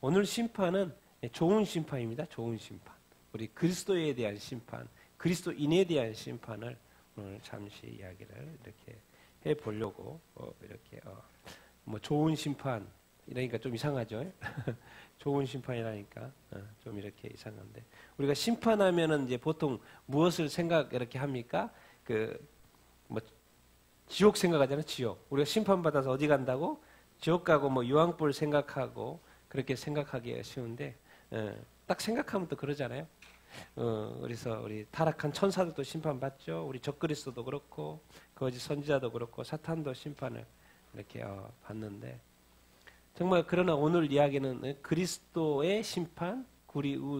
오늘 심판은 좋은 심판입니다. 좋은 심판. 우리 그리스도에 대한 심판, 그리스도인에 대한 심판을 오늘 잠시 이야기를 이렇게 해 보려고 이렇게 뭐 좋은 심판 이러니까 좀 이상하죠. 좋은 심판이라니까 좀 이렇게 이상한데 우리가 심판하면은 이제 보통 무엇을 생각 이렇게 합니까? 그 뭐 지옥 생각하잖아요. 지옥. 우리가 심판받아서 어디 간다고? 지옥 가고 뭐 유황불 생각하고 그렇게 생각하기가 쉬운데 딱 생각하면 또 그러잖아요. 그래서 우리 타락한 천사들도 심판받죠. 우리 적그리스도도 그렇고 거짓 선지자도 그렇고 사탄도 심판을 이렇게 받는데 정말 그러나 오늘 이야기는 그리스도의 심판,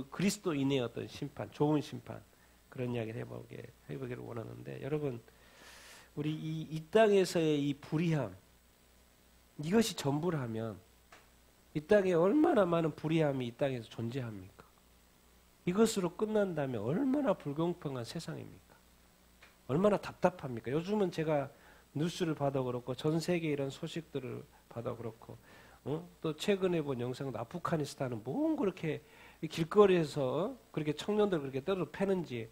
그리스도인의 어떤 심판, 좋은 심판 그런 이야기를 해보기를 원하는데 여러분 우리 이 땅에서의 이 불의함 이것이 전부라면 이 땅에 얼마나 많은 불의함이 이 땅에서 존재합니까? 이것으로 끝난다면 얼마나 불공평한 세상입니까? 얼마나 답답합니까? 요즘은 제가 뉴스를 봐도 그렇고 전 세계 이런 소식들을 봐도 그렇고 또 최근에 본 영상도 아프가니스탄은 뭔 그렇게 길거리에서 그렇게 청년들 그렇게 때려 패는지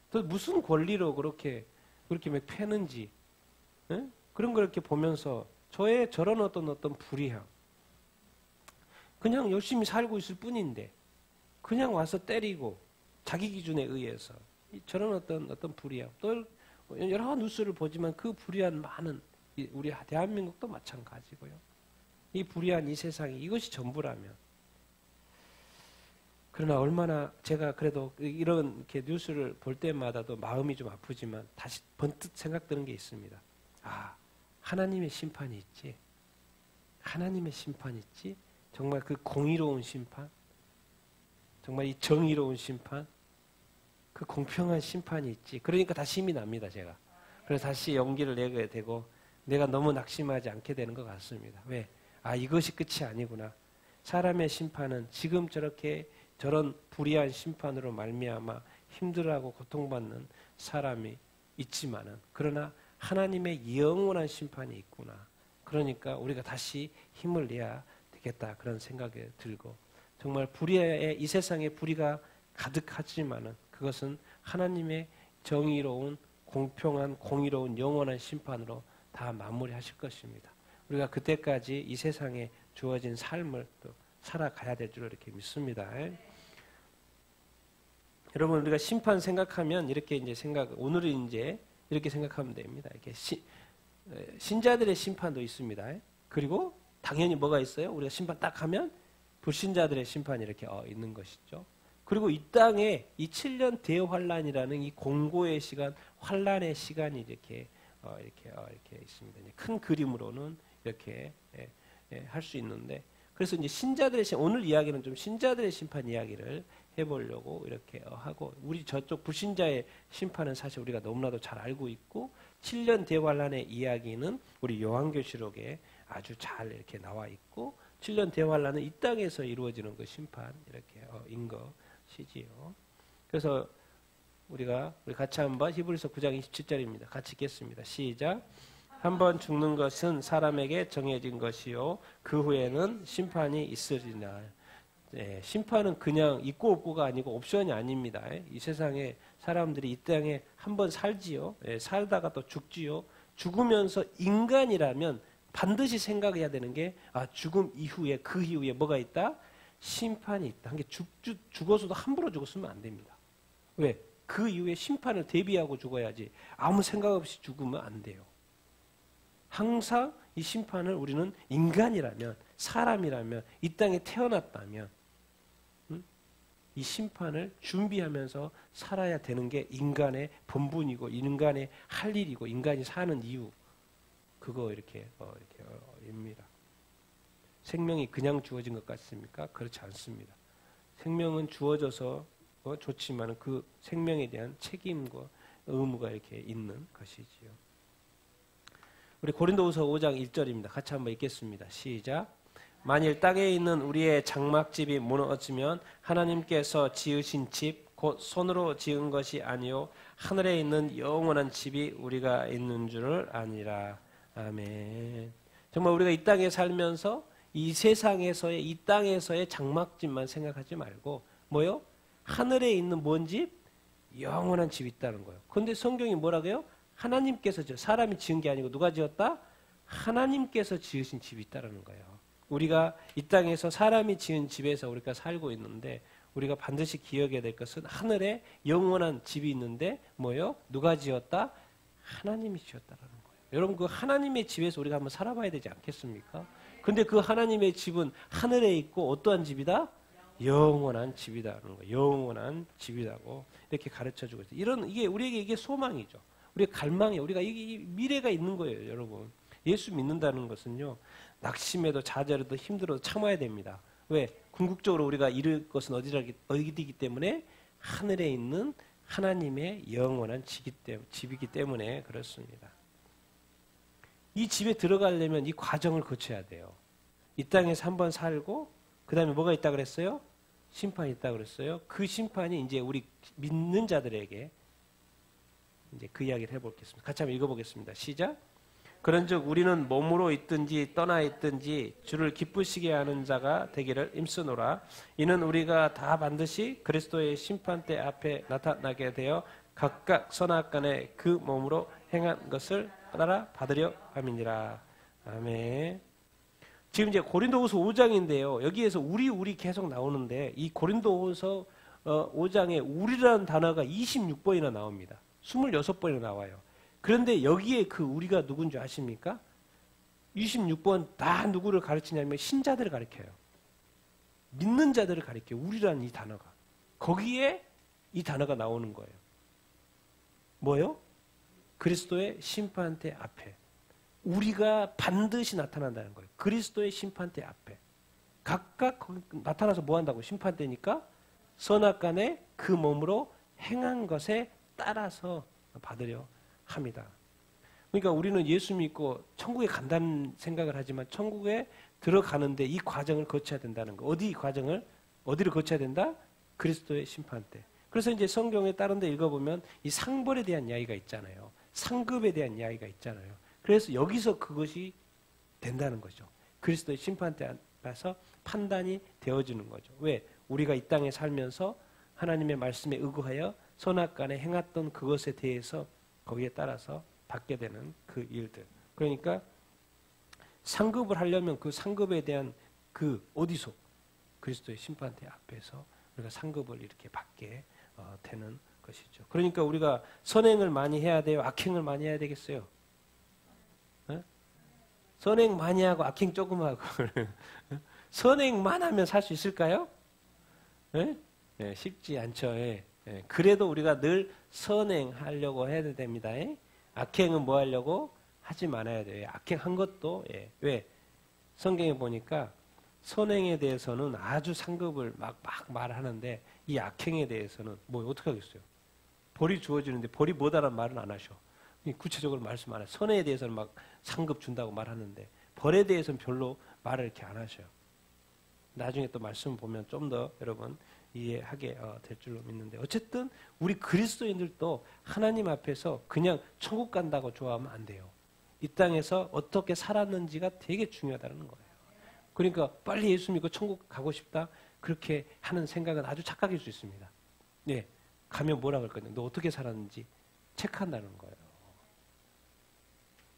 또 무슨 권리로 그렇게 막 패는지 그런 걸 이렇게 보면서 저런 어떤 불의함 그냥 열심히 살고 있을 뿐인데 그냥 와서 때리고 자기 기준에 의해서 저런 어떤 불의함 또 여러 뉴스를 보지만 그 불의한 많은 우리 대한민국도 마찬가지고요. 이 불의한 이 세상이 이것이 전부라면 그러나 얼마나 제가 그래도 이렇게 뉴스를 볼 때마다도 마음이 좀 아프지만 다시 번뜩 생각드는 게 있습니다. 하나님의 심판이 있지. 하나님의 심판이 있지. 정말 그 공의로운 심판, 정말 이 정의로운 심판, 그 공평한 심판이 있지. 그러니까 다시 힘이 납니다, 제가. 그래서 다시 용기를 내게 되고 내가 너무 낙심하지 않게 되는 것 같습니다. 왜? 이것이 끝이 아니구나. 사람의 심판은 지금 저런 불의한 심판으로 말미암아 힘들어하고 고통받는 사람이 있지만은 그러나 하나님의 영원한 심판이 있구나. 그러니까 우리가 다시 힘을 내야 되겠다 그런 생각이 들고 정말 이 세상에 불의가 가득하지만은 그것은 하나님의 정의로운 공평한 공의로운 영원한 심판으로 다 마무리하실 것입니다. 우리가 그때까지 이 세상에 주어진 삶을 또 살아가야 될 줄 이렇게 믿습니다. 여러분 우리가 심판 생각하면 이렇게 이제 오늘은 이제 이렇게 생각하면 됩니다. 이렇게 신자들의 심판도 있습니다. 그리고 당연히 뭐가 있어요? 우리가 심판 딱 하면 불신자들의 심판이 이렇게 있는 것이죠. 그리고 이 땅에 이 7년 대환란이라는 이 공고의 시간, 환란의 시간이 이렇게 있습니다. 이제 큰 그림으로는 이렇게 할 수 있는데 그래서 이제 오늘 이야기는 좀 신자들의 심판 이야기를 해보려고 이렇게 하고 우리 저쪽 불신자의 심판은 사실 우리가 너무나도 잘 알고 있고 7년 대환란의 이야기는 우리 요한계시록에 아주 잘 이렇게 나와 있고 7년 대환란은 이 땅에서 이루어지는 그 심판 이렇게 인 것이지요. 그래서 우리 같이 한번 히브리서 9장 27절입니다. 같이 읽겠습니다. 시작. 한번 죽는 것은 사람에게 정해진 것이요 그 후에는 심판이 있으리라. 심판은 그냥 있고 없고가 아니고 옵션이 아닙니다. 이 세상에 사람들이 이 땅에 한번 살지요. 살다가 또 죽지요. 죽으면서 인간이라면 반드시 생각해야 되는 게 죽음 이후에 그 이후에 뭐가 있다? 심판이 있다. 죽어서도 함부로 죽었으면 안 됩니다. 왜? 그 이후에 심판을 대비하고 죽어야지 아무 생각 없이 죽으면 안 돼요. 항상 이 심판을 우리는 인간이라면 사람이라면 이 땅에 태어났다면 이 심판을 준비하면서 살아야 되는 게 인간의 본분이고 인간의 할 일이고 인간이 사는 이유 그거 입니다. 생명이 그냥 주어진 것 같습니까? 그렇지 않습니다. 생명은 주어져서 좋지만 그 생명에 대한 책임과 의무가 이렇게 있는 것이지요. 우리 고린도후서 5장 1절입니다. 같이 한번 읽겠습니다. 시작. 만일 땅에 있는 우리의 장막집이 무너지면 하나님께서 지으신 집 곧 손으로 지은 것이 아니요 하늘에 있는 영원한 집이 우리가 있는 줄을 아니라. 아멘. 정말 우리가 이 땅에 살면서 이 세상에서의 이 땅에서의 장막집만 생각하지 말고 뭐요? 하늘에 있는 뭔 집? 영원한 집이 있다는 거예요. 그런데 성경이 뭐라고요? 하나님께서 사람이 지은 게 아니고 누가 지었다? 하나님께서 지으신 집이 있다는 거예요. 우리가 이 땅에서 사람이 지은 집에서 우리가 살고 있는데 우리가 반드시 기억해야 될 것은 하늘에 영원한 집이 있는데 뭐요? 누가 지었다? 하나님이 지었다라는 거예요. 여러분 그 하나님의 집에서 우리가 한번 살아봐야 되지 않겠습니까? 근데 그 하나님의 집은 하늘에 있고 어떠한 집이다? 영원한 집이다라는 거예요. 영원한 집이라고 이렇게 가르쳐주고 있어요. 이게 우리에게 이게 소망이죠. 우리의 갈망이에요. 우리가 이게 미래가 있는 거예요, 여러분. 예수 믿는다는 것은요, 낙심해도 좌절해도 힘들어도 참아야 됩니다. 왜? 궁극적으로 우리가 이룰 것은 어디이기 때문에 하늘에 있는 하나님의 영원한 집이기 때문에 그렇습니다. 이 집에 들어가려면 이 과정을 거쳐야 돼요. 이 땅에서 한번 살고 그 다음에 뭐가 있다 그랬어요? 심판이 있다 그랬어요. 그 심판이 이제 우리 믿는 자들에게 이제 그 이야기를 해보겠습니다. 같이 한번 읽어보겠습니다. 시작. 그런즉 우리는 몸으로 있든지 떠나 있든지 주를 기쁘시게 하는 자가 되기를 힘쓰노라. 이는 우리가 다 반드시 그리스도의 심판대 앞에 나타나게 되어 각각 선악간에 그 몸으로 행한 것을 따라 받으려 함이니라. 아멘. 지금 이제 고린도후서 5장인데요. 여기에서 우리 계속 나오는데 이 고린도후서 5장에 우리라는 단어가 26번이나 나옵니다. 26번이나 나와요. 그런데 여기에 그 우리가 누군지 아십니까? 26번 다 누구를 가르치냐면 신자들을 가르쳐요. 믿는 자들을 가르쳐요. 우리라는 이 단어가. 거기에 이 단어가 나오는 거예요. 뭐요? 그리스도의 심판대 앞에. 우리가 반드시 나타난다는 거예요. 그리스도의 심판대 앞에. 각각 나타나서 뭐 한다고? 심판대니까 선악간에 그 몸으로 행한 것에 따라서 받으려 합니다. 그러니까 우리는 예수 믿고 천국에 간다는 생각을 하지만 천국에 들어가는데 이 과정을 거쳐야 된다는 거. 어디를 거쳐야 된다? 그리스도의 심판대. 그래서 이제 성경에 다른 데 읽어보면 이 상벌에 대한 이야기가 있잖아요. 상급에 대한 이야기가 있잖아요. 그래서 여기서 그것이 된다는 거죠. 그리스도의 심판대 앞에서 판단이 되어지는 거죠. 왜? 우리가 이 땅에 살면서 하나님의 말씀에 의거하여 선악간에 행했던 그것에 대해서 거기에 따라서 받게 되는 그 일들. 그러니까 상급을 하려면 그 상급에 대한 그 어디서? 그리스도의 심판대 앞에서 우리가 상급을 이렇게 받게 되는 것이죠. 그러니까 우리가 선행을 많이 해야 돼요? 악행을 많이 해야 되겠어요? 네? 선행 많이 하고 악행 조금 하고 선행만 하면 살 수 있을까요? 네? 네, 쉽지 않죠. 예. 예, 그래도 우리가 늘 선행하려고 해야 됩니다. 예? 악행은 뭐 하려고? 하지 말아야 돼요. 악행한 것도 예. 왜? 성경에 보니까 선행에 대해서는 아주 상급을 막 말하는데 이 악행에 대해서는 뭐 어떻게 하겠어요? 벌이 주어지는데 벌이 뭐다라는 말은 안 하셔. 구체적으로 말씀 안 해요. 선행에 대해서는 막 상급 준다고 말하는데 벌에 대해서는 별로 말을 이렇게 안 하셔요. 나중에 또 말씀 보면 좀 더 여러분 이해하게 될 줄로 믿는데 어쨌든 우리 그리스도인들도 하나님 앞에서 그냥 천국 간다고 좋아하면 안 돼요. 이 땅에서 어떻게 살았는지가 되게 중요하다는 거예요. 그러니까 빨리 예수 믿고 천국 가고 싶다 그렇게 하는 생각은 아주 착각일 수 있습니다. 네, 가면 뭐라 그럴 거냐. 너 어떻게 살았는지 체크한다는 거예요.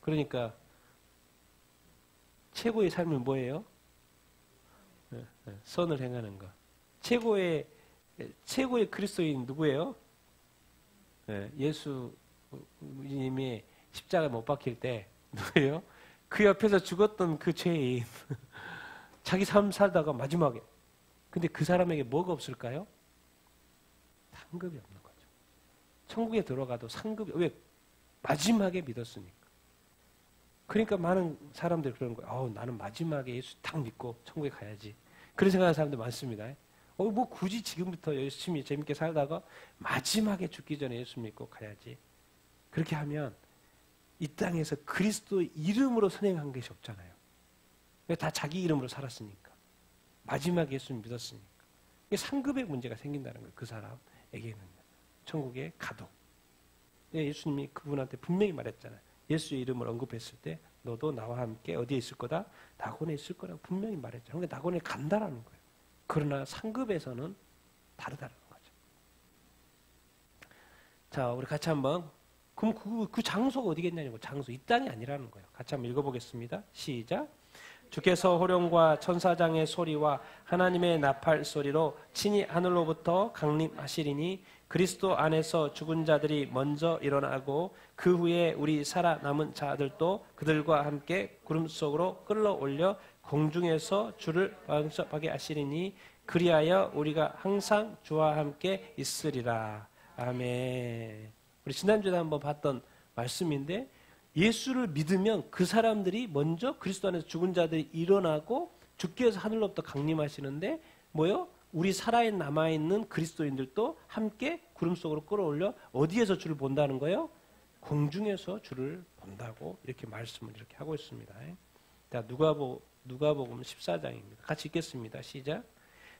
그러니까 최고의 삶은 뭐예요? 선을 행하는 것. 최고의 그리스도인 누구예요? 예수님이 십자가에 못 박힐 때 누구예요? 그 옆에서 죽었던 그 죄인 자기 삶 살다가 마지막에 근데 그 사람에게 뭐가 없을까요? 상급이 없는 거죠. 천국에 들어가도 상급이 왜? 마지막에 믿었으니까. 그러니까 많은 사람들이 그러는 거예요. 나는 마지막에 예수 딱 믿고 천국에 가야지. 그런 생각하는 사람들 많습니다. 뭐 굳이 지금부터 열심히 재밌게 살다가 마지막에 죽기 전에 예수 믿고 가야지. 그렇게 하면 이 땅에서 그리스도 이름으로 선행한 것이 없잖아요. 다 자기 이름으로 살았으니까. 마지막에 예수 믿었으니까. 상급의 문제가 생긴다는 거예요. 그 사람에게는. 천국에 가도. 예수님이 그분한테 분명히 말했잖아요. 예수의 이름을 언급했을 때 너도 나와 함께 어디에 있을 거다? 낙원에 있을 거라고 분명히 말했죠. 그러니까 낙원에 간다라는 거예요. 그러나 상급에서는 다르다는 거죠. 자, 우리 같이 한번 그럼 그 장소가 어디겠냐고. 장소 이 땅이 아니라는 거예요. 같이 한번 읽어보겠습니다. 시작. 주께서 호령과 천사장의 소리와 하나님의 나팔 소리로 친히 하늘로부터 강림하시리니 그리스도 안에서 죽은 자들이 먼저 일어나고 그 후에 우리 살아남은 자들도 그들과 함께 구름 속으로 끌어올려 공중에서 주를 영접하게 하시리니 그리하여 우리가 항상 주와 함께 있으리라. 아멘. 우리 지난주에 한번 봤던 말씀인데 예수를 믿으면 그 사람들이 먼저 그리스도 안에서 죽은 자들이 일어나고 주께서 하늘로부터 강림하시는데 뭐요? 우리 살아 남아있는 그리스도인들도 함께 구름 속으로 끌어올려 어디에서 주를 본다는 거예요? 공중에서 주를 본다고 이렇게 말씀을 이렇게 하고 있습니다. 자, 누가복음 14장입니다. 같이 읽겠습니다. 시작.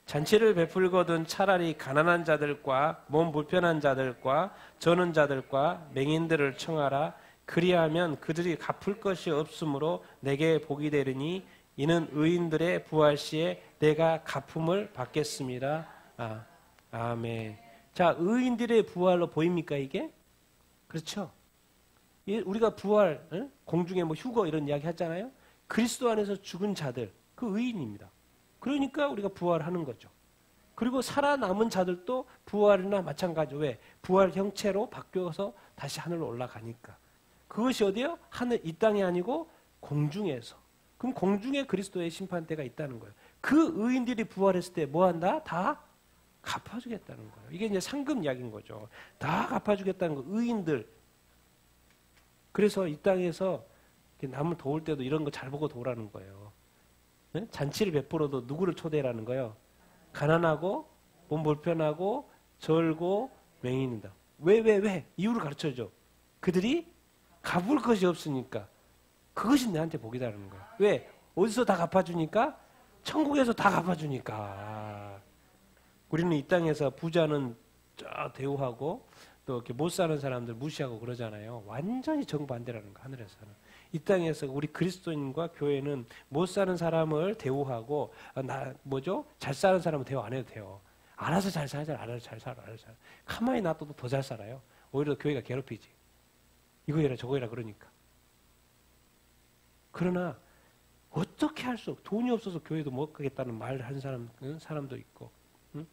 잔치를 베풀거든 차라리 가난한 자들과 몸 불편한 자들과 저는 자들과 맹인들을 청하라. 그리하면 그들이 갚을 것이 없으므로 내게 복이 되리니 이는 의인들의 부활 시에 내가 갚음을 받겠습니다. 아멘. 자, 의인들의 부활로 보입니까 이게? 그렇죠? 우리가 부활, 공중에 뭐 휴거 이런 이야기 하잖아요. 그리스도 안에서 죽은 자들, 그 의인입니다. 그러니까 우리가 부활하는 거죠. 그리고 살아남은 자들도 부활이나 마찬가지. 왜? 부활 형체로 바뀌어서 다시 하늘로 올라가니까. 그것이 어디요? 하늘, 이 땅이 아니고 공중에서. 그럼 공중에 그리스도의 심판대가 있다는 거예요. 그 의인들이 부활했을 때 뭐 한다? 다 갚아주겠다는 거예요. 이게 이제 상급 이야기인 거죠. 다 갚아주겠다는 거. 의인들. 그래서 이 땅에서 남을 도울 때도 이런 거 잘 보고 도우라는 거예요. 네? 잔치를 베풀어도 누구를 초대라는 거예요? 가난하고 몸 불편하고 절고 맹인이다. 왜? 이유를 가르쳐줘. 그들이 갚을 것이 없으니까. 그것이 내한테 복이다라는 거예요. 왜? 어디서 다 갚아주니까? 천국에서 다 갚아주니까. 우리는 이 땅에서 부자는 대우하고 또 이렇게 못 사는 사람들 무시하고 그러잖아요. 완전히 정반대라는 거, 하늘에서는. 이 땅에서 우리 그리스도인과 교회는 못 사는 사람을 대우하고 잘 사는 사람은 대우 안 해도 돼요. 알아서 잘 살자. 알아서 잘 살아. 가만히 놔둬도 더 잘 살아요. 오히려 교회가 괴롭히지. 이거 해라 저거 해라 그러니까. 그러나 어떻게 할 수 없어. 돈이 없어서 교회도 못 가겠다는 말을 하는 사람도 있고, 응?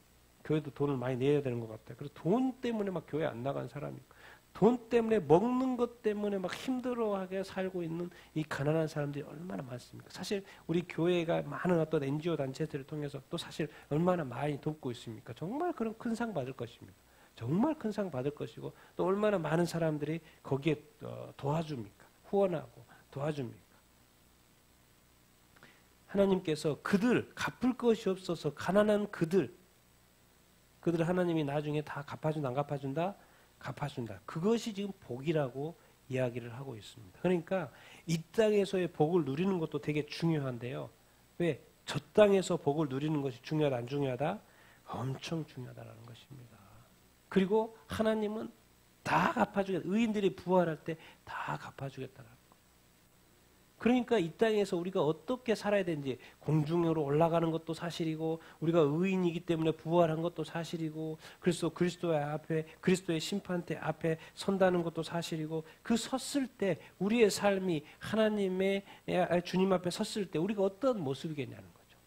교회도 돈을 많이 내야 되는 것 같아요. 그래서 돈 때문에 막 교회 안 나간 사람이 있고, 돈 때문에 먹는 것 때문에 막 힘들어하게 살고 있는 이 가난한 사람들이 얼마나 많습니까? 사실 우리 교회가 많은 어떤 NGO 단체들을 통해서 또 사실 얼마나 많이 돕고 있습니까? 정말 그런 큰 상 받을 것입니다. 정말 큰 상 받을 것이고 또 얼마나 많은 사람들이 거기에 도와줍니까? 후원하고 도와줍니까? 하나님께서 그들 갚을 것이 없어서 가난한 그들 하나님이 나중에 다 갚아준다 안 갚아준다? 갚아준다. 그것이 지금 복이라고 이야기를 하고 있습니다. 그러니까 이 땅에서의 복을 누리는 것도 되게 중요한데요. 왜? 저 땅에서 복을 누리는 것이 중요하다 안 중요하다? 엄청 중요하다는 것입니다. 그리고 하나님은 다 갚아주겠다. 의인들이 부활할 때 다 갚아주겠다는 거. 그러니까 이 땅에서 우리가 어떻게 살아야 되는지 공중으로 올라가는 것도 사실이고 우리가 의인이기 때문에 부활한 것도 사실이고 그래서 그리스도의 앞에 그리스도의 심판대 앞에 선다는 것도 사실이고 그 섰을 때 우리의 삶이 하나님의 주님 앞에 섰을 때 우리가 어떤 모습이겠냐는 거죠.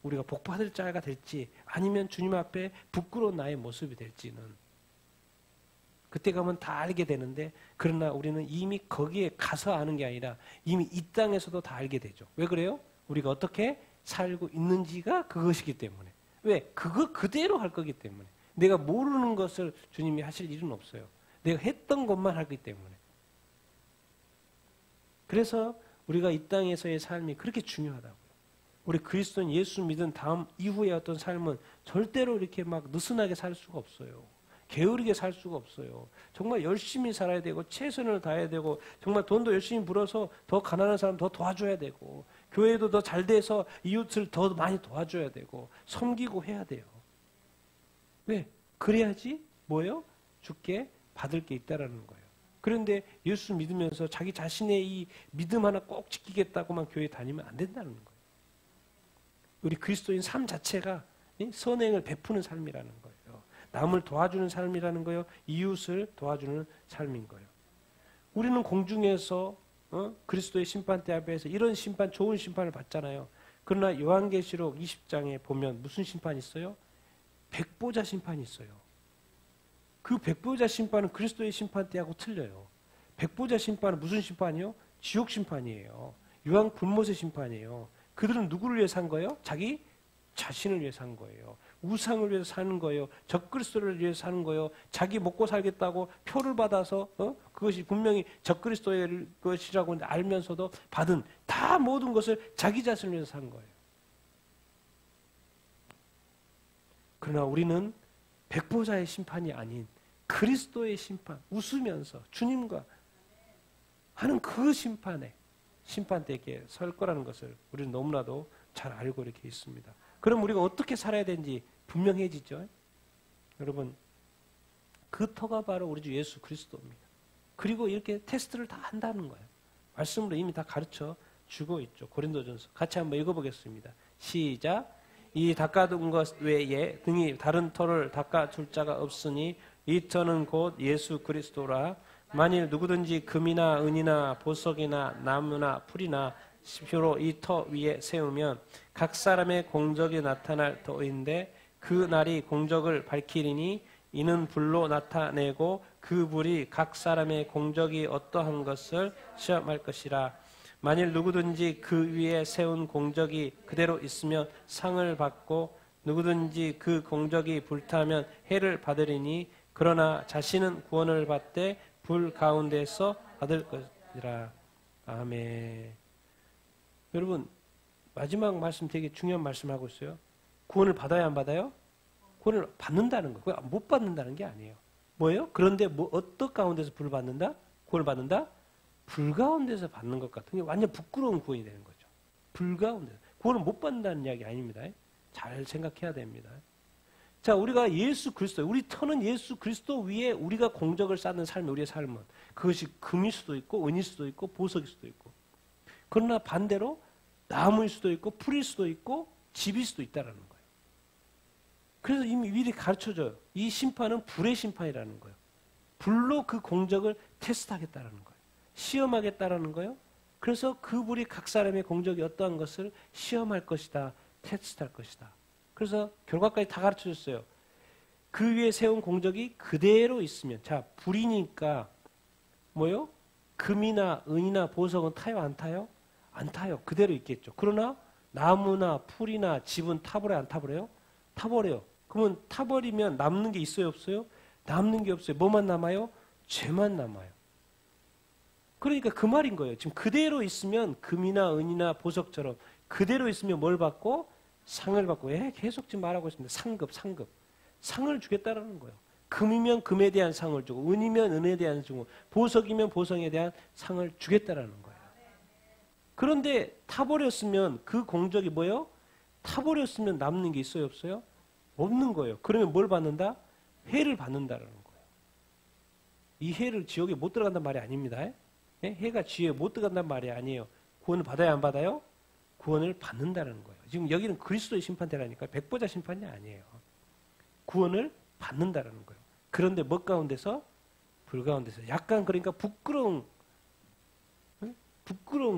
우리가 복받을 자가 될지 아니면 주님 앞에 부끄러운 나의 모습이 될지는 그때 가면 다 알게 되는데 그러나 우리는 이미 거기에 가서 아는 게 아니라 이미 이 땅에서도 다 알게 되죠. 왜 그래요? 우리가 어떻게 살고 있는지가 그것이기 때문에. 왜? 그거 그대로 할 거기 때문에. 내가 모르는 것을 주님이 하실 일은 없어요. 내가 했던 것만 하기 때문에. 그래서 우리가 이 땅에서의 삶이 그렇게 중요하다고요. 우리 그리스도인 예수 믿은 다음 이후의 어떤 삶은 절대로 이렇게 막 느슨하게 살 수가 없어요. 게으르게 살 수가 없어요. 정말 열심히 살아야 되고 최선을 다해야 되고 정말 돈도 열심히 벌어서 더 가난한 사람 더 도와줘야 되고 교회도 더 잘 돼서 이웃을 더 많이 도와줘야 되고 섬기고 해야 돼요. 왜? 그래야지 뭐예요? 주께 받을 게 있다라는 거예요. 그런데 예수 믿으면서 자기 자신의 이 믿음 하나 꼭 지키겠다고만 교회 다니면 안 된다는 거예요. 우리 그리스도인 삶 자체가 선행을 베푸는 삶이라는 거예요. 남을 도와주는 삶이라는 거예요. 이웃을 도와주는 삶인 거예요. 우리는 공중에서 그리스도의 심판대 앞에서 이런 심판, 좋은 심판을 받잖아요. 그러나 요한계시록 20장에 보면 무슨 심판이 있어요? 백보자 심판이 있어요. 그 백보자 심판은 그리스도의 심판대하고 틀려요. 백보자 심판은 무슨 심판이요? 지옥 심판이에요. 유황 불못의 심판이에요. 그들은 누구를 위해 산 거예요? 자기 자신을 위해 산 거예요. 우상을 위해서 사는 거예요. 적그리스도를 위해서 사는 거예요. 자기 먹고 살겠다고 표를 받아서 그것이 분명히 적그리스도의 것이라고 알면서도 받은 다 모든 것을 자기 자신을 위해서 산 거예요. 그러나 우리는 백보자의 심판이 아닌 그리스도의 심판, 웃으면서 주님과 하는 그 심판대에 설 거라는 것을 우리는 너무나도 잘 알고 이렇게 있습니다. 그럼 우리가 어떻게 살아야 되는지 분명해지죠. 여러분, 그 터가 바로 우리 주 예수 그리스도입니다. 그리고 이렇게 테스트를 다 한다는 거예요. 말씀으로 이미 다 가르쳐 주고 있죠. 고린도전서 같이 한번 읽어보겠습니다. 시작. 이 닦아둔 것 외에 등이 다른 터를 닦아줄 자가 없으니 이 터는 곧 예수 그리스도라. 만일 누구든지 금이나 은이나 보석이나 나무나 풀이나 표로 이 터 위에 세우면 각 사람의 공적이 나타날 터인데 그 날이 공적을 밝히리니 이는 불로 나타내고 그 불이 각 사람의 공적이 어떠한 것을 시험할 것이라. 만일 누구든지 그 위에 세운 공적이 그대로 있으면 상을 받고 누구든지 그 공적이 불타면 해를 받으리니 그러나 자신은 구원을 받되 불 가운데서 받을 것이라. 아멘. 여러분, 마지막 말씀 되게 중요한 말씀하고 있어요. 구원을 받아야 안 받아요? 구원을 받는다는 거. 못 받는다는 게 아니에요. 뭐예요? 그런데 어떤 가운데서 불을 받는다? 구원을 받는다? 불 가운데서 받는 것 같은 게 완전 부끄러운 구원이 되는 거죠. 불 가운데서. 구원을 못 받는다는 이야기 아닙니다. 잘 생각해야 됩니다. 자, 우리가 예수 그리스도, 우리 터는 예수 그리스도 위에 우리가 공적을 쌓는 삶이 우리의 삶은 그것이 금일 수도 있고 은일 수도 있고 보석일 수도 있고, 그러나 반대로 나무일 수도 있고 풀일 수도 있고 집일 수도 있다는 거예요. 그래서 이미 미리 가르쳐줘요. 이 심판은 불의 심판이라는 거예요. 불로 그 공적을 테스트하겠다는 거예요. 시험하겠다는 거예요. 그래서 그 불이 각 사람의 공적이 어떠한 것을 시험할 것이다. 테스트할 것이다. 그래서 결과까지 다 가르쳐줬어요. 그 위에 세운 공적이 그대로 있으면, 자, 불이니까 뭐요? 금이나 은이나 보석은 타요, 안 타요? 안 타요. 그대로 있겠죠. 그러나 나무나 풀이나 집은 타버려요, 안 타버려요? 타버려요. 그러면 타버리면 남는 게 있어요, 없어요? 남는 게 없어요. 뭐만 남아요? 죄만 남아요. 그러니까 그 말인 거예요. 지금 그대로 있으면 금이나 은이나 보석처럼 그대로 있으면 뭘 받고? 상을 받고. 계속 지금 말하고 있습니다. 상급. 상을 주겠다라는 거예요. 금이면 금에 대한 상을 주고, 은이면 은에 대한 상을 주고, 보석이면 보석에 대한 상을 주겠다라는 거예요. 그런데 타버렸으면 그 공적이 뭐예요? 타버렸으면 남는 게 있어요, 없어요? 없는 거예요. 그러면 뭘 받는다? 해를 받는다라는 거예요. 이 해를 지옥에 못 들어간단 말이 아닙니다. 해가 지옥에 못 들어간단 말이 아니에요. 구원을 받아야 안 받아요? 구원을 받는다는 거예요. 지금 여기는 그리스도의 심판대라니까 백보자 심판이 아니에요. 구원을 받는다는 거예요. 그런데 뭐 가운데서? 불 가운데서. 약간 그러니까 부끄러운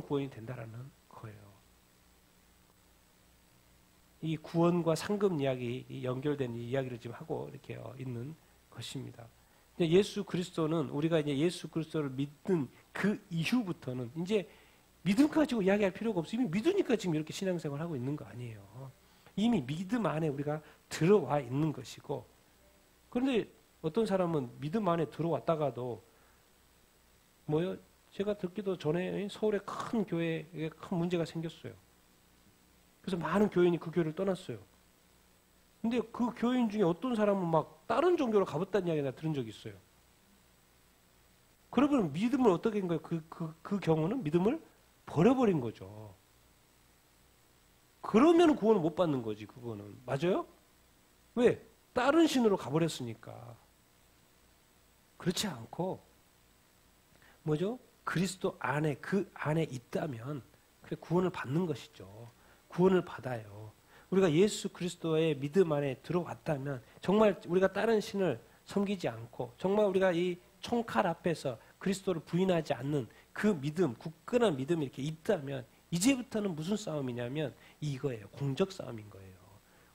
구원이 된다라는 거예요. 이 구원과 상급 이야기, 연결된 이 이야기를 지금 하고 이렇게 있는 것입니다. 예수 그리스도는 우리가 이제 예수 그리스도를 믿는 그 이후부터는 이제 믿음 가지고 이야기할 필요가 없어요. 이미 믿으니까 지금 이렇게 신앙생활을 하고 있는 거 아니에요. 이미 믿음 안에 우리가 들어와 있는 것이고, 그런데 어떤 사람은 믿음 안에 들어왔다가도 뭐요? 제가 듣기도 전에 서울의 큰 교회에 큰 문제가 생겼어요. 그래서 많은 교인이 그 교회를 떠났어요. 근데 그 교인 중에 어떤 사람은 막 다른 종교로 가봤다는 이야기 내가 들은 적이 있어요. 그러면 믿음을 어떻게 한 거예요? 그 경우는 믿음을 버려버린 거죠. 그러면 구원을 못 받는 거지, 그거는. 맞아요? 왜? 다른 신으로 가버렸으니까. 그렇지 않고 뭐죠? 그리스도 안에 그 안에 있다면 그래 구원을 받는 것이죠. 구원을 받아요. 우리가 예수 그리스도의 믿음 안에 들어왔다면 정말 우리가 다른 신을 섬기지 않고 정말 우리가 이 총칼 앞에서 그리스도를 부인하지 않는 그 믿음, 굳건한 믿음이 이렇게 있다면 이제부터는 무슨 싸움이냐면 이거예요. 공적 싸움인 거예요.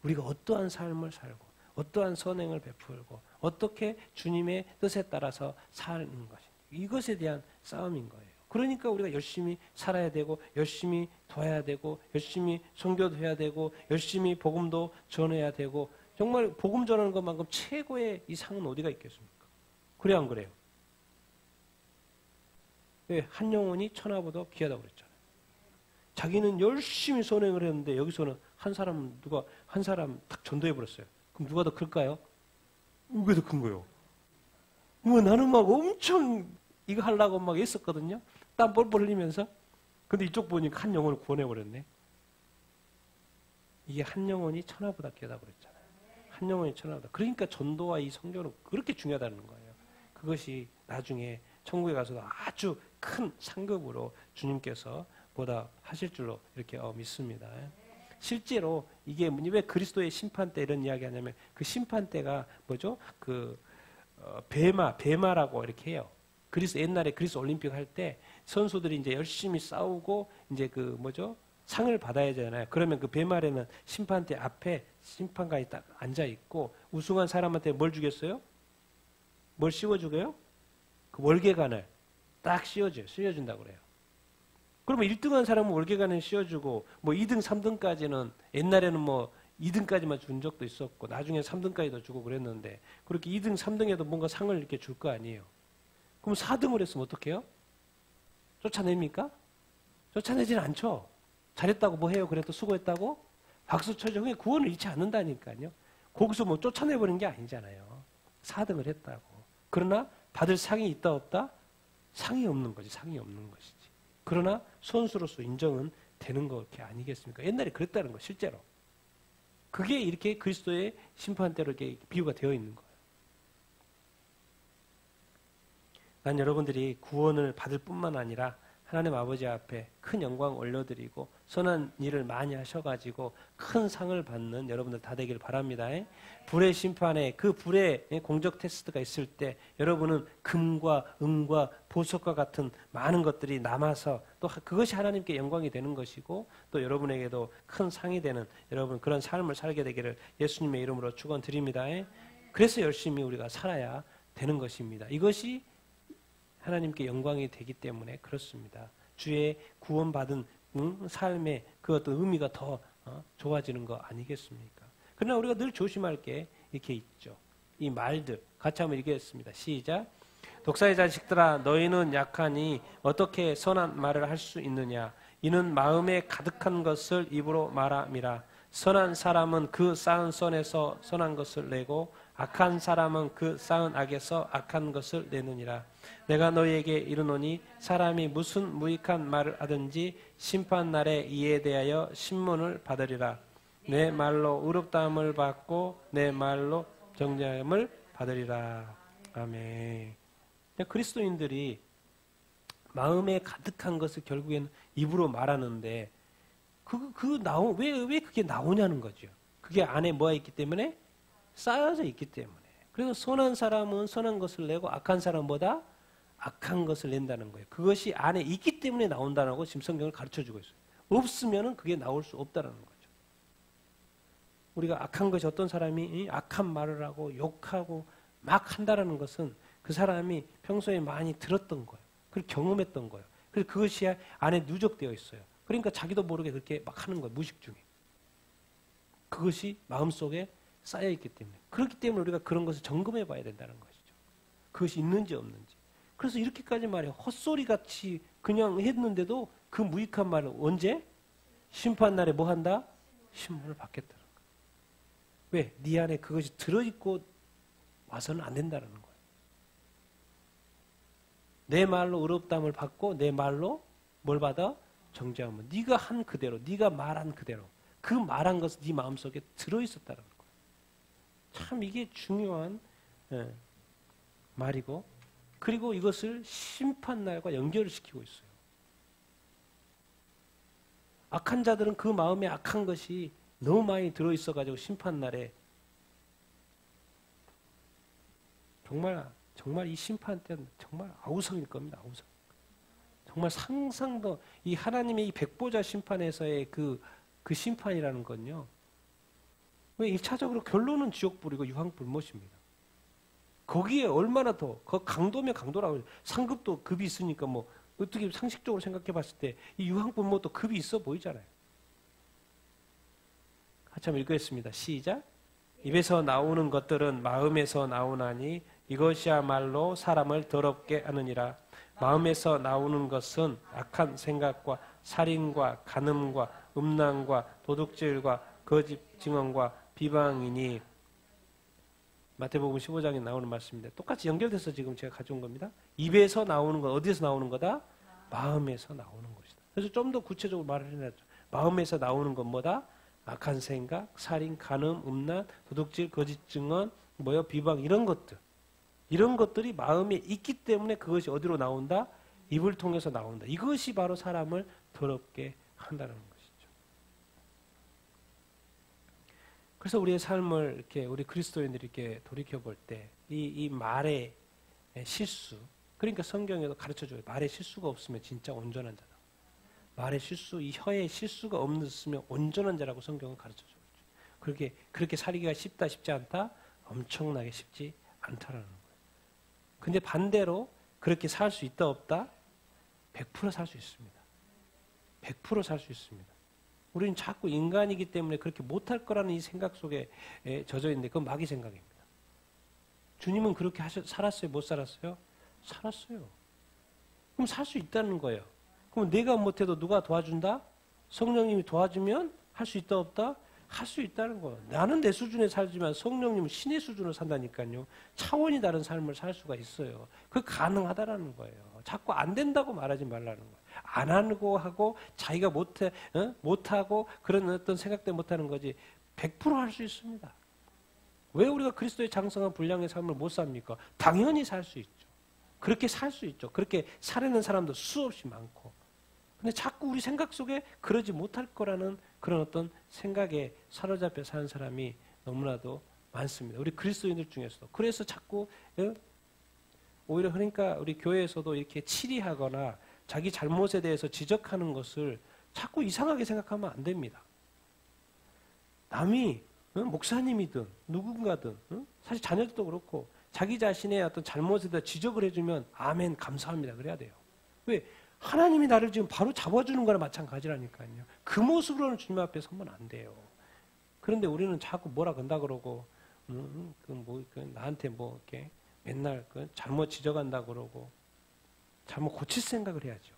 우리가 어떠한 삶을 살고 어떠한 선행을 베풀고 어떻게 주님의 뜻에 따라서 사는 것인지 이것에 대한 싸움인 거예요. 그러니까 우리가 열심히 살아야 되고 열심히 도와야 되고 열심히 선교도 해야 되고 열심히 복음도 전해야 되고 정말 복음 전하는 것만큼 최고의 이 상은 어디가 있겠습니까? 그래 안 그래요? 왜? 한 영혼이 천하보다 귀하다고 그랬잖아요. 자기는 열심히 선행을 했는데 여기서는 한 사람 딱 전도해 버렸어요. 그럼 누가 더 클까요? 누가 더 큰 거예요? 나는 막 엄청 이거 하려고 막 했었거든요. 땀 뻘뻘 흘리면서. 근데 이쪽 보니까 한 영혼을 구원해 버렸네. 이게 한 영혼이 천하보다 귀하다고 그랬잖아요. 한 영혼이 천하보다. 그러니까 전도와 이 성교는 그렇게 중요하다는 거예요. 그것이 나중에 천국에 가서도 아주 큰 상급으로 주님께서 보답하실 줄로 이렇게 믿습니다. 실제로 이게 왜 그리스도의 심판 때 이런 이야기 하냐면 그 심판 때가 뭐죠? 배마라고 이렇게 해요. 옛날에 그리스 올림픽 할 때 선수들이 이제 열심히 싸우고 이제 상을 받아야 되잖아요. 그러면 그 배말에는 심판대 앞에 심판관이 딱 앉아 있고 우승한 사람한테 뭘 주겠어요? 뭘 씌워주게요? 그 월계관을 딱 씌워준다고 그래요. 그러면 1등한 사람은 월계관을 씌워주고 2등, 3등까지는 옛날에는 2등까지만 준 적도 있었고 나중에 3등까지도 주고 그랬는데 그렇게 2등, 3등에도 뭔가 상을 이렇게 줄 거 아니에요. 그럼 4등을 했으면 어떡해요? 쫓아냅니까? 쫓아내지는 않죠. 잘했다고 뭐 해요? 그래도 수고했다고? 박수 쳐줘. 그게 구원을 잃지 않는다니까요. 거기서 쫓아내버린 게 아니잖아요. 4등을 했다고. 그러나 받을 상이 있다 없다? 상이 없는 거지. 상이 없는 것이지. 그러나 선수로서 인정은 되는 거 아니겠습니까? 옛날에 그랬다는 거 실제로. 그게 이렇게 그리스도의 심판대로 이렇게 비유가 되어 있는 거예요. 난 여러분들이 구원을 받을 뿐만 아니라 하나님 아버지 앞에 큰 영광 올려드리고 선한 일을 많이 하셔가지고 큰 상을 받는 여러분들 다 되길 바랍니다. 불의 심판에 그 불의 공적 테스트가 있을 때 여러분은 금과 은과 보석과 같은 많은 것들이 남아서 또 그것이 하나님께 영광이 되는 것이고 또 여러분에게도 큰 상이 되는 여러분 그런 삶을 살게 되기를 예수님의 이름으로 축원드립니다. 그래서 열심히 우리가 살아야 되는 것입니다. 이것이 하나님께 영광이 되기 때문에 그렇습니다. 주의 구원받은 삶의 그 어떤 의미가 더 좋아지는 거 아니겠습니까? 그러나 우리가 늘 조심할 게 이렇게 있죠. 이 말들 같이 한번 읽겠습니다. 시작. 독사의 자식들아 너희는 약하니 어떻게 선한 말을 할 수 있느냐. 이는 마음에 가득한 것을 입으로 말함이라. 선한 사람은 그 쌓은 선에서 선한 것을 내고 악한 사람은 그 쌓은 악에서 악한 것을 내느니라. 내가 너희에게 이르노니 사람이 무슨 무익한 말을 하든지 심판날에 이에 대하여 신문을 받으리라. 내 말로 의롭다함을 받고 내 말로 정죄함을 받으리라. 아멘. 그리스도인들이 마음에 가득한 것을 결국에는 입으로 말하는데 왜 그게 나오냐는 거죠. 그게 안에 뭐가 있기 때문에? 쌓여져 있기 때문에. 그래서 선한 사람은 선한 것을 내고 악한 사람보다 악한 것을 낸다는 거예요. 그것이 안에 있기 때문에 나온다고 지금 성경을 가르쳐주고 있어요. 없으면 그게 나올 수 없다는 거죠. 우리가 악한 것이 어떤 사람이 악한 말을 하고 욕하고 막 한다는 것은 그 사람이 평소에 많이 들었던 거예요. 그걸 경험했던 거예요. 그래서 그것이 안에 누적되어 있어요. 그러니까 자기도 모르게 그렇게 막 하는 거예요. 무식 중에. 그것이 마음속에 쌓여있기 때문에. 그렇기 때문에 우리가 그런 것을 점검해 봐야 된다는 것이죠. 그것이 있는지 없는지. 그래서 이렇게까지 말해요. 헛소리같이 그냥 했는데도 그 무익한 말을 언제? 심판날에 뭐 한다? 신문을 받겠다는 거예요. 왜? 네 안에 그것이 들어있고 와서는 안 된다는 거예요. 내 말로 의롭다함을 받고 내 말로 뭘 받아? 정죄함을. 네가 한 그대로, 네가 말한 그대로 그 말한 것은 네 마음속에 들어있었다는 거예요. 참 이게 중요한 말이고 그리고 이것을 심판날과 연결을 시키고 있어요. 악한 자들은 그 마음에 악한 것이 너무 많이 들어있어가지고 심판날에 정말 이 심판 때는 정말 아우성일 겁니다. 아우성. 정말 상상도 이 하나님의 이 백보자 심판에서의 그 심판이라는 건요. 왜 1차적으로 결론은 지옥불이고 유황불못입니다. 거기에 얼마나 더 그 강도면 강도라고 상급도 급이 있으니까 뭐 어떻게 상식적으로 생각해 봤을 때 이 유황불못도 급이 있어 보이잖아요. 같이 한번 읽겠습니다. 시작. 입에서 나오는 것들은 마음에서 나오나니 이것이야말로 사람을 더럽게 하느니라. 마음에서 나오는 것은 악한 생각과 살인과 간음과 음란과 도둑질과 거짓 증언과 비방이니. 마태복음 15장에 나오는 말씀인데 똑같이 연결돼서 지금 제가 가져온 겁니다. 입에서 나오는 건 어디에서 나오는 거다? 마음에서 나오는 것이다. 그래서 좀 더 구체적으로 말을 해놨죠. 마음에서 나오는 건 뭐다? 악한 생각, 살인, 간음, 음란, 도둑질, 거짓 증언, 비방 이런 것들. 이런 것들이 마음에 있기 때문에 그것이 어디로 나온다? 입을 통해서 나온다. 이것이 바로 사람을 더럽게 한다는 것이죠. 그래서 우리의 삶을 이렇게 우리 그리스도인들이 이렇게 돌이켜 볼 때 이 말의 실수, 그러니까 성경에도 가르쳐 줘요. 말의 실수가 없으면 진짜 온전한 자다. 말의 실수, 이 혀의 실수가 없으면 온전한 자라고 성경은 가르쳐 줘요. 그렇게 살기가 쉽다, 쉽지 않다? 엄청나게 쉽지 않다라는 거예요. 근데 반대로 그렇게 살 수 있다, 없다? 100% 살 수 있습니다. 100% 살 수 있습니다. 우리는 자꾸 인간이기 때문에 그렇게 못할 거라는 이 생각 속에 젖어 있는데 그건 마귀 생각입니다. 주님은 그렇게 살았어요? 못 살았어요? 살았어요. 그럼 살 수 있다는 거예요. 그럼 내가 못해도 누가 도와준다? 성령님이 도와주면 할 수 있다, 없다? 할 수 있다는 거예요. 나는 내 수준에 살지만 성령님은 신의 수준으로 산다니까요. 차원이 다른 삶을 살 수가 있어요. 그게 가능하다라는 거예요. 자꾸 안 된다고 말하지 말라는 거예요. 안 하고 자기가 못하고 그런 어떤 생각 때문에 못하는 거지 100% 할 수 있습니다. 왜 우리가 그리스도의 장성한 분량의 삶을 못 삽니까? 당연히 살 수 있죠. 그렇게 살 수 있죠. 그렇게 살아내는 사람도 수없이 많고. 근데 자꾸 우리 생각 속에 그러지 못할 거라는 그런 어떤 생각에 사로잡혀 사는 사람이 너무나도 많습니다. 우리 그리스도인들 중에서도. 그래서 자꾸 오히려 그러니까 우리 교회에서도 이렇게 치리하거나 자기 잘못에 대해서 지적하는 것을 자꾸 이상하게 생각하면 안 됩니다. 남이 목사님이든 누군가든 사실 자녀들도 그렇고 자기 자신의 어떤 잘못에 대해 지적을 해주면 아멘 감사합니다 그래야 돼요. 왜? 하나님이 나를 지금 바로 잡아주는 거랑 마찬가지라니까요. 그 모습으로는 주님 앞에 서면 안 돼요. 그런데 우리는 자꾸 뭐라 건다 그러고 나한테 이렇게 맨날 잘못 지적한다 그러고 잘못 고칠 생각을 해야죠.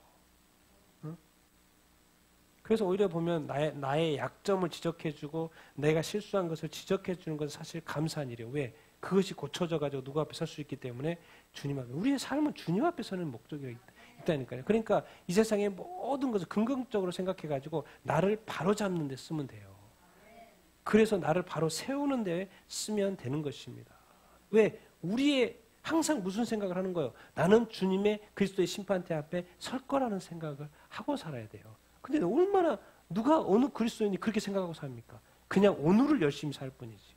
그래서 오히려 보면 나의 약점을 지적해주고 내가 실수한 것을 지적해주는 것은 사실 감사한 일이에요. 왜? 그것이 고쳐져가지고 누구 앞에 설 수 있기 때문에 주님 앞에. 우리의 삶은 주님 앞에 서는 목적이 있다니까요. 그러니까 이 세상의 모든 것을 긍정적으로 생각해가지고 나를 바로잡는 데 쓰면 돼요. 그래서 나를 바로 세우는 데 쓰면 되는 것입니다. 왜? 항상 무슨 생각을 하는 거예요? 나는 주님의 그리스도의 심판대 앞에 설 거라는 생각을 하고 살아야 돼요. 근데 얼마나 어느 그리스도인이 그렇게 생각하고 삽니까? 그냥 오늘을 열심히 살 뿐이지.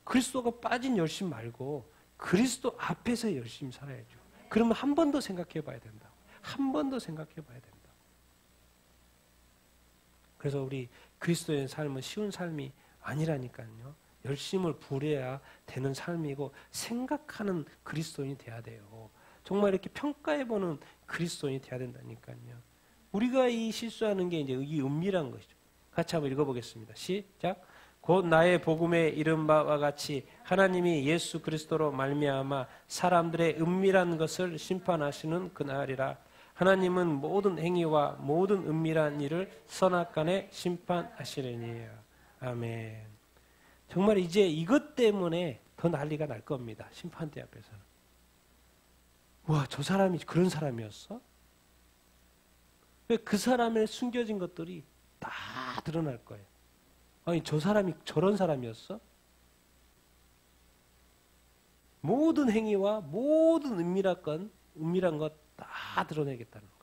그리스도가 빠진 열심 말고 그리스도 앞에서 열심히 살아야죠. 그러면 한 번 더 생각해 봐야 된다. 한 번 더 생각해 봐야 된다. 그래서 우리 그리스도의 삶은 쉬운 삶이 아니라니까요. 열심을 부려야 되는 삶이고 생각하는 그리스도인이 돼야 돼요. 정말 이렇게 평가해보는 그리스도인이 돼야 된다니까요. 우리가 이 실수하는 게 이제 이 은밀한 것이죠. 같이 한번 읽어보겠습니다. 시작. 곧 나의 복음에 이른 바와 같이 하나님이 예수 그리스도로 말미암아 사람들의 은밀한 것을 심판하시는 그날이라. 하나님은 모든 행위와 모든 은밀한 일을 선악간에 심판하시려니에요. 아멘. 정말 이제 이것 때문에 더 난리가 날 겁니다. 심판대 앞에서는. 와, 저 사람이 그런 사람이었어? 그 사람의 숨겨진 것들이 다 드러날 거예요. 아니, 저 사람이 저런 사람이었어? 모든 행위와 모든 은밀한 것 다 드러내겠다는 거예요.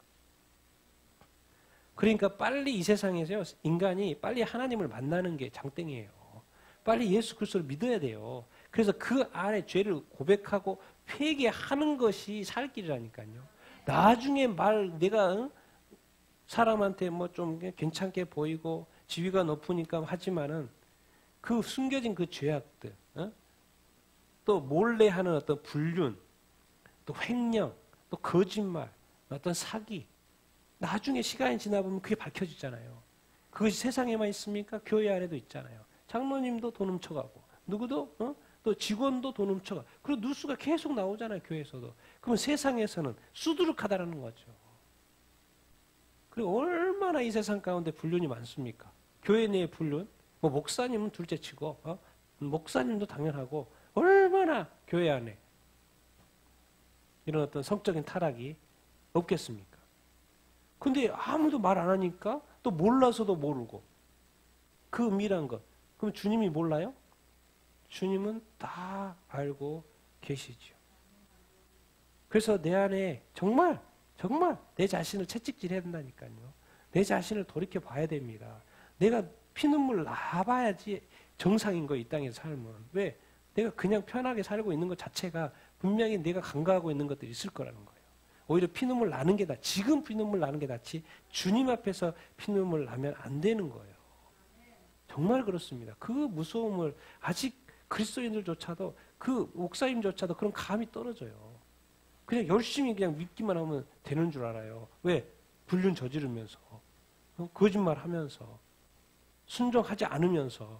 그러니까 빨리 이 세상에서요, 인간이 빨리 하나님을 만나는 게 장땡이에요. 빨리 예수 그리스도를 믿어야 돼요. 그래서 그 안에 죄를 고백하고 회개하는 것이 살 길이라니까요. 나중에 내가 사람한테 뭐 좀 괜찮게 보이고 지위가 높으니까 하지만은 그 숨겨진 그 죄악들, 또 몰래 하는 어떤 불륜, 또 횡령, 또 거짓말, 어떤 사기, 나중에 시간이 지나보면 그게 밝혀지잖아요. 그것이 세상에만 있습니까? 교회 안에도 있잖아요. 장로님도 돈 훔쳐가고, 누구도 또 직원도 돈 훔쳐가. 그리고 뉴스가 계속 나오잖아요, 교회에서도. 그러면 세상에서는 수두룩하다라는 거죠. 그리고 얼마나 이 세상 가운데 불륜이 많습니까? 교회 내에 불륜, 뭐 목사님은 둘째치고, 목사님도 당연하고, 얼마나 교회 안에 이런 어떤 성적인 타락이 없겠습니까? 근데 아무도 말 안 하니까 또 몰라서도 모르고 그 은밀한 것. 그럼 주님이 몰라요? 주님은 다 알고 계시죠. 그래서 내 안에 정말 내 자신을 채찍질해야 된다니까요. 내 자신을 돌이켜 봐야 됩니다. 내가 피눈물 나봐야지 정상인 거예요, 이 땅의 삶은. 왜? 내가 그냥 편하게 살고 있는 것 자체가 분명히 내가 간과하고 있는 것들이 있을 거라는 거예요. 오히려 피눈물 나는 게 지금 피눈물 나는 게 낫지 주님 앞에서 피눈물 나면 안 되는 거예요. 정말 그렇습니다. 그 무서움을 아직 그리스도인들조차도 그 목사님조차도 그런 감이 떨어져요. 그냥 열심히 그냥 믿기만 하면 되는 줄 알아요. 왜? 불륜 저지르면서 거짓말하면서 순종하지 않으면서.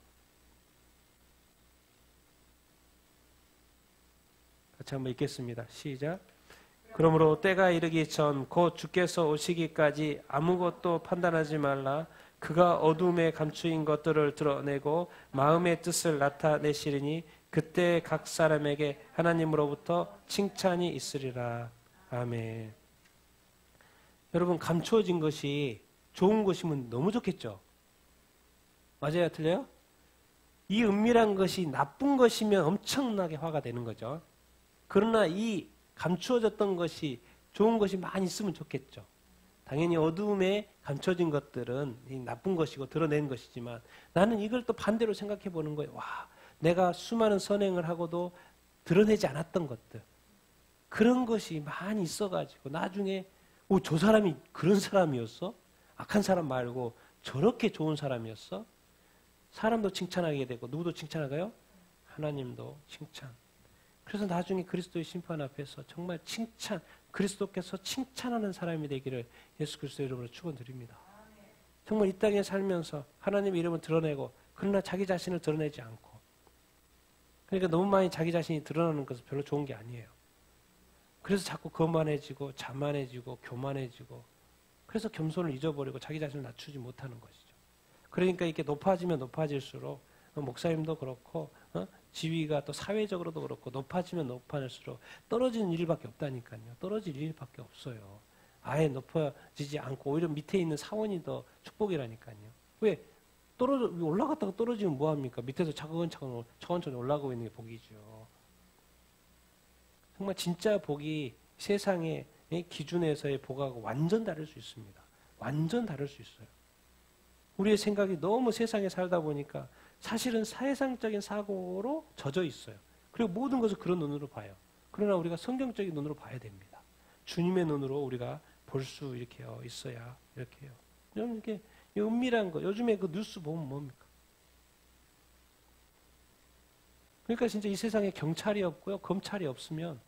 같이 한번 읽겠습니다. 시작. 그러므로 때가 이르기 전 곧 주께서 오시기까지 아무것도 판단하지 말라. 그가 어둠에 감추인 것들을 드러내고 마음의 뜻을 나타내시리니 그때 각 사람에게 하나님으로부터 칭찬이 있으리라. 아멘. 여러분, 감추어진 것이 좋은 것이면 너무 좋겠죠? 맞아요? 틀려요? 이 은밀한 것이 나쁜 것이면 엄청나게 화가 되는 거죠. 그러나 이 감추어졌던 것이 좋은 것이 많이 있으면 좋겠죠. 당연히 어두움에 감춰진 것들은 나쁜 것이고 드러낸 것이지만 나는 이걸 또 반대로 생각해 보는 거예요. 와, 내가 수많은 선행을 하고도 드러내지 않았던 것들. 그런 것이 많이 있어가지고 나중에 저 사람이 그런 사람이었어? 악한 사람 말고 저렇게 좋은 사람이었어? 사람도 칭찬하게 되고 누구도 칭찬하가요? 하나님도 칭찬. 그래서 나중에 그리스도의 심판 앞에서 정말 그리스도께서 칭찬하는 사람이 되기를 예수 그리스도 이름으로 축원드립니다. 정말 이 땅에 살면서 하나님의 이름을 드러내고 그러나 자기 자신을 드러내지 않고, 그러니까 너무 많이 자기 자신이 드러나는 것은 별로 좋은 게 아니에요. 그래서 자꾸 거만해지고 자만해지고 교만해지고, 그래서 겸손을 잊어버리고 자기 자신을 낮추지 못하는 것이죠. 그러니까 이렇게 높아지면 높아질수록 목사님도 그렇고 지위가 또 사회적으로도 그렇고 높아지면 높아질수록 떨어지는 일밖에 없다니까요. 떨어질 일밖에 없어요. 아예 높아지지 않고 오히려 밑에 있는 사원이 더 축복이라니까요. 왜? 올라갔다가 떨어지면 뭐합니까? 밑에서 차근차근히 올라가고 있는 게 복이죠. 정말 진짜 복이 세상의 기준에서의 복하고 완전 다를 수 있습니다. 완전 다를 수 있어요. 우리의 생각이 너무 세상에 살다 보니까 사실은 세상적인 사고로 젖어 있어요. 그리고 모든 것을 그런 눈으로 봐요. 그러나 우리가 성경적인 눈으로 봐야 됩니다. 주님의 눈으로 우리가 볼 수 이렇게 있어야 이렇게 해요. 이렇게 은밀한 거, 요즘에 그 뉴스 보면 뭡니까? 그러니까 진짜 이 세상에 경찰이 없고요, 검찰이 없으면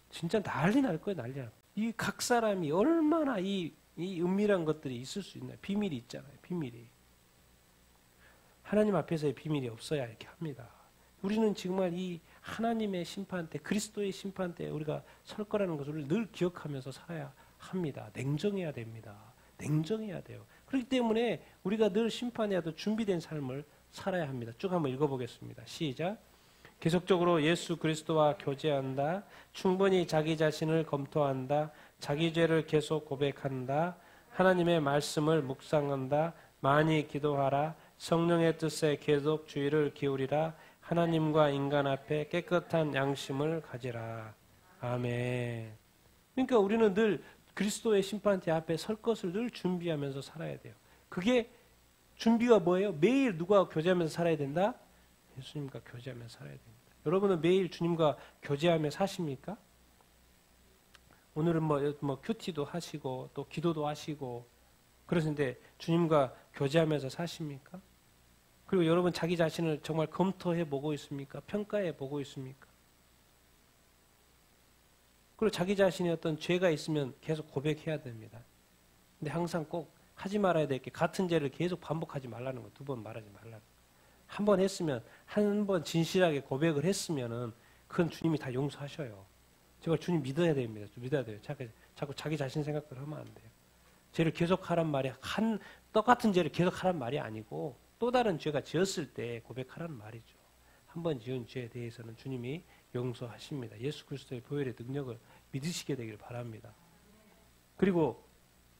진짜 난리 날 거예요, 난리 날 거예요. 이 각 사람이 얼마나 이 은밀한 것들이 있을 수 있나요? 비밀이 있잖아요, 비밀이. 하나님 앞에서의 비밀이 없어야 이렇게 합니다. 우리는 정말 이 하나님의 심판 때, 그리스도의 심판 때 우리가 설 거라는 것을 늘 기억하면서 살아야 합니다. 냉정해야 됩니다. 냉정해야 돼요. 그렇기 때문에 우리가 늘 심판해야 도 준비된 삶을 살아야 합니다. 쭉 한번 읽어보겠습니다. 시작. 계속적으로 예수 그리스도와 교제한다. 충분히 자기 자신을 검토한다. 자기 죄를 계속 고백한다. 하나님의 말씀을 묵상한다. 많이 기도하라. 성령의 뜻에 계속 주의를 기울이라. 하나님과 인간 앞에 깨끗한 양심을 가지라. 아멘. 그러니까 우리는 늘 그리스도의 심판대 앞에 설 것을 늘 준비하면서 살아야 돼요. 그게 준비가 뭐예요? 매일 누구와 교제하면서 살아야 된다? 예수님과 교제하면서 살아야 됩니다. 여러분은 매일 주님과 교제하며 사십니까? 오늘은 뭐 큐티도 하시고 또 기도도 하시고 그러신데 주님과 교제하면서 사십니까? 그리고 여러분 자기 자신을 정말 검토해 보고 있습니까? 평가해 보고 있습니까? 그리고 자기 자신이 어떤 죄가 있으면 계속 고백해야 됩니다. 근데 항상 꼭 하지 말아야 될 게 같은 죄를 계속 반복하지 말라는 거, 2번 말하지 말라는 거. 한 번 했으면, 한 번 진실하게 고백을 했으면은 그건 주님이 다 용서하셔요. 제가 주님 믿어야 됩니다. 믿어야 돼요. 자꾸 자기 자신 생각을 하면 안 돼요. 죄를 계속 하란 말이 똑같은 죄를 계속 하란 말이 아니고 또 다른 죄가 지었을 때 고백하라는 말이죠. 한 번 지은 죄에 대해서는 주님이 용서하십니다. 예수 그리스도의 보혈의 능력을 믿으시게 되기를 바랍니다. 그리고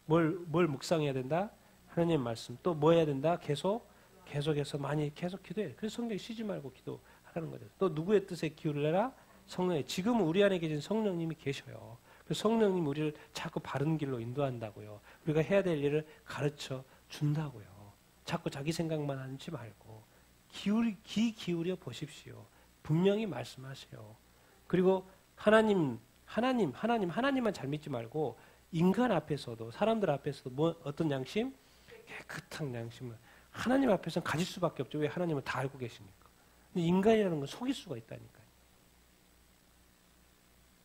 뭘 묵상해야 된다? 하나님 말씀. 또 뭐 해야 된다? 계속해서 많이 계속 기도해요. 그래서 성령이 쉬지 말고 기도하라는 거죠. 또 누구의 뜻에 기울여라? 성령의. 지금 우리 안에 계신 성령님이 계셔요. 그래서 성령님 우리를 자꾸 바른 길로 인도한다고요. 우리가 해야 될 일을 가르쳐 준다고요. 자꾸 자기 생각만 하지 말고 귀 기울여 보십시오. 분명히 말씀하세요. 그리고 하나님만 잘 믿지 말고 인간 앞에서도 사람들 앞에서도 어떤 양심? 깨끗한 양심을 하나님 앞에서는 가질 수밖에 없죠. 왜 하나님을 다 알고 계시니까. 근데 인간이라는 건 속일 수가 있다니까요.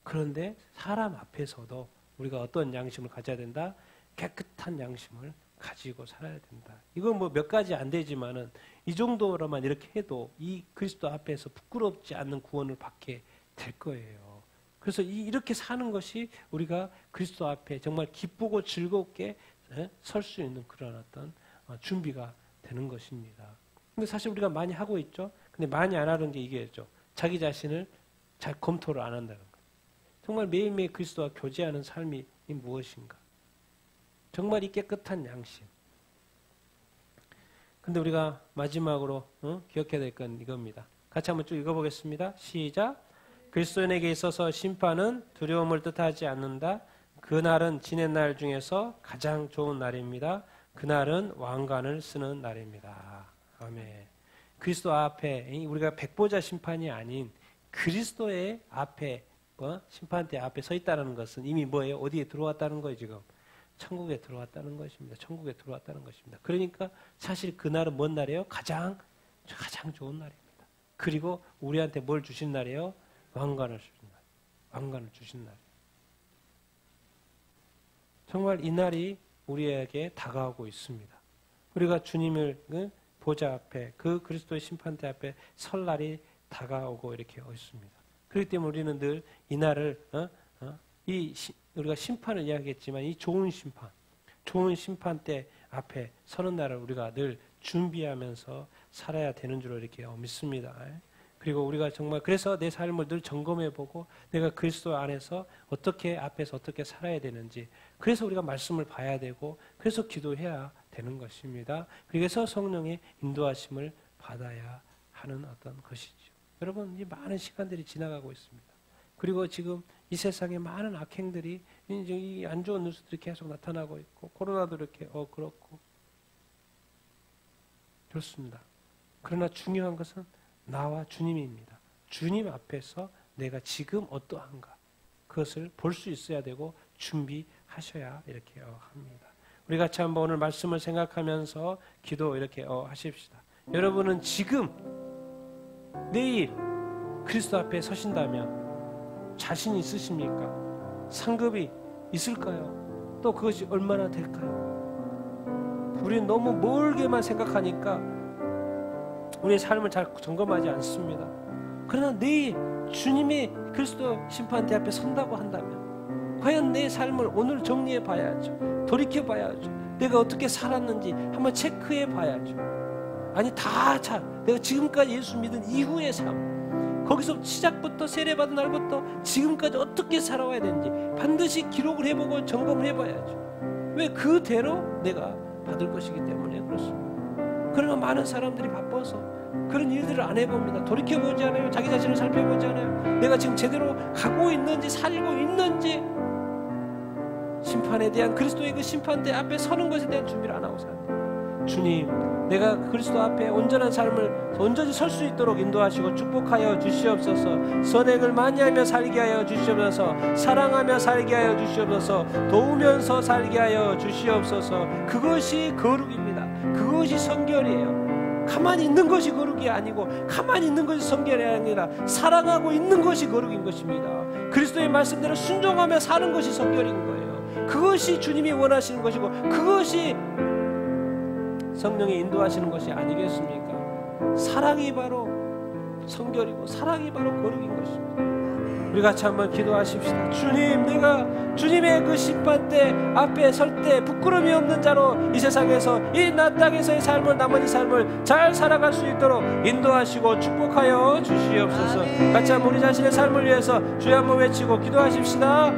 그런데 사람 앞에서도 우리가 어떤 양심을 가져야 된다? 깨끗한 양심을 가지고 살아야 된다. 이건 뭐 몇 가지 안 되지만은 이 정도로만 이렇게 해도 이 그리스도 앞에서 부끄럽지 않는 구원을 받게 될 거예요. 그래서 이렇게 사는 것이 우리가 그리스도 앞에 정말 기쁘고 즐겁게 설 수 있는 그런 어떤 준비가 되는 것입니다. 근데 사실 우리가 많이 하고 있죠. 근데 많이 안 하는 게 이게죠. 자기 자신을 잘 검토를 안 한다는 거예요. 정말 매일매일 그리스도와 교제하는 삶이 무엇인가? 정말 이 깨끗한 양심. 근데 우리가 마지막으로 기억해야 될 건 이겁니다. 같이 한번 쭉 읽어보겠습니다. 시작. 그리스도인에게 있어서 심판은 두려움을 뜻하지 않는다. 그날은 지낸 날 중에서 가장 좋은 날입니다. 그날은 왕관을 쓰는 날입니다. 아멘. 그리스도 앞에 우리가 백보자 심판이 아닌 그리스도의 앞에 심판대 앞에 서 있다는 것은 이미 뭐예요? 어디에 들어왔다는 거예요 지금? 천국에 들어왔다는 것입니다. 천국에 들어왔다는 것입니다. 그러니까 사실 그날은 뭔 날이에요? 가장 좋은 날입니다. 그리고 우리한테 뭘 주신 날이에요? 왕관을 주신 날. 왕관을 주신 날. 정말 이 날이 우리에게 다가오고 있습니다. 우리가 주님을 보좌 앞에 그 그리스도의 심판대 앞에 설 날이 다가오고 이렇게 있습니다. 그렇기 때문에 우리는 늘 이 날을 우리가 심판을 이야기했지만 이 좋은 심판대 앞에 서는 날을 우리가 늘 준비하면서 살아야 되는 줄로 이렇게 믿습니다. 그리고 우리가 정말 그래서 내 삶을 늘 점검해보고 내가 그리스도 안에서 앞에서 어떻게 살아야 되는지 그래서 우리가 말씀을 봐야 되고 그래서 기도해야 되는 것입니다. 그래서 성령의 인도하심을 받아야 하는 어떤 것이죠. 여러분 이 많은 시간들이 지나가고 있습니다. 그리고 지금 이 세상에 많은 악행들이 이제 이 안 좋은 뉴스들이 계속 나타나고 있고 코로나도 이렇게 그렇고 그렇습니다. 그러나 중요한 것은 나와 주님입니다. 주님 앞에서 내가 지금 어떠한가 그것을 볼 수 있어야 되고 준비하셔야 이렇게 합니다. 우리 같이 한번 오늘 말씀을 생각하면서 기도 이렇게 하십시다. 여러분은 지금 내일 그리스도 앞에 서신다면 자신 있으십니까? 상급이 있을까요? 또 그것이 얼마나 될까요? 우리는 너무 멀게만 생각하니까 우리의 삶을 잘 점검하지 않습니다. 그러나 내일 주님이 그리스도 심판대 앞에 선다고 한다면 과연 내 삶을 오늘 정리해 봐야죠. 돌이켜 봐야죠. 내가 어떻게 살았는지 한번 체크해 봐야죠. 아니 내가 지금까지 예수 믿은 이후의 삶 거기서 시작부터 세례받은 날부터 지금까지 어떻게 살아와야 되는지 반드시 기록을 해보고 점검을 해봐야죠. 왜? 그대로 내가 받을 것이기 때문에 그렇습니다. 그러나 많은 사람들이 바빠서 그런 일들을 안 해봅니다. 돌이켜보지 않아요. 자기 자신을 살펴보지 않아요. 내가 지금 제대로 가고 있는지 살고 있는지, 심판에 대한, 그리스도의 그 심판대 앞에 서는 것에 대한 준비를 안 하고 삽니다. 주님, 내가 그리스도 앞에 온전한 삶을 온전히 설 수 있도록 인도하시고 축복하여 주시옵소서. 선행을 많이 하며 살게 하여 주시옵소서. 사랑하며 살게 하여 주시옵소서. 도우면서 살게 하여 주시옵소서. 그것이 거룩입니다. 그것이 성결이에요. 가만히 있는 것이 거룩이 아니고, 가만히 있는 것이 성결이 아니라 사랑하고 있는 것이 거룩인 것입니다. 그리스도의 말씀대로 순종하며 사는 것이 성결인 거예요. 그것이 주님이 원하시는 것이고, 그것이 성령이 인도하시는 것이 아니겠습니까? 사랑이 바로 성결이고 사랑이 바로 거룩인 것입니다. 우리 같이 한번 기도하십시다. 주님, 내가 주님의 그 심판대 앞에 설 때 부끄러움이 없는 자로 이 세상에서, 이 나 땅에서의 삶을, 나머지 삶을 잘 살아갈 수 있도록 인도하시고 축복하여 주시옵소서. 같이 한번 우리 자신의 삶을 위해서 주여 한번 외치고 기도하십시다.